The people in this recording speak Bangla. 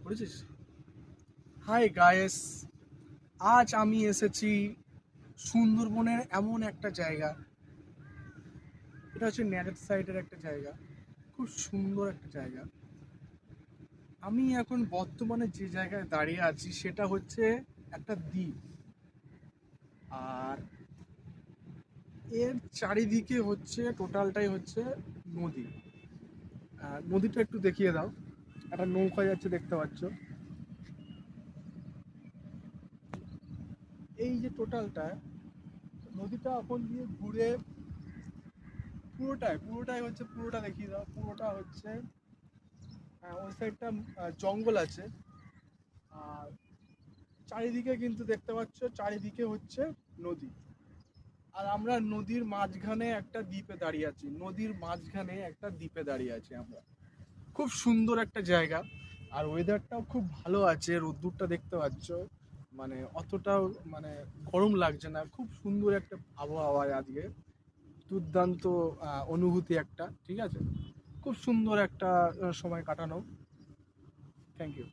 করেছিস? হাই গায়েস, আজ আমি এসেছি সুন্দরবনের এমন একটা জায়গা। এটা হচ্ছে ন্যারেট সাইডের একটা জায়গা, খুব সুন্দর একটা জায়গা। আমি এখন বর্তমানে যে জায়গায় দাঁড়িয়ে আছি সেটা হচ্ছে একটা দ্বীপ। আর এর চারিদিকে হচ্ছে টোটালটাই হচ্ছে নদী। নদীটা একটু দেখিয়ে দাও। একটা নৌকা যাচ্ছে, দেখতে পাচ্ছ। এই যে টোটালটা নদীটা এখন দিয়ে ঘুরে পুরোটাই হচ্ছে, পুরোটা দেখিয়ে দাও। পুরোটা হচ্ছে ওই সাইডটা জঙ্গল আছে। আর চারিদিকে কিন্তু দেখতে পাচ্ছ, চারিদিকে হচ্ছে নদী। আর আমরা নদীর মাঝখানে একটা দ্বীপে দাঁড়িয়ে আছি, নদীর মাঝখানে একটা দ্বীপে দাঁড়িয়ে আছি আমরা। খুব সুন্দর একটা জায়গা। আর ওয়েদারটাও খুব ভালো আছে, রোদ্দুরটা দেখতে পাচ্ছ। মানে অতটাও মানে গরম লাগছে না, খুব সুন্দর একটা আবহাওয়া আজকে। দুর্দান্ত অনুভূতি একটা, ঠিক আছে। খুব সুন্দর একটা সময় কাটানো। Thank you.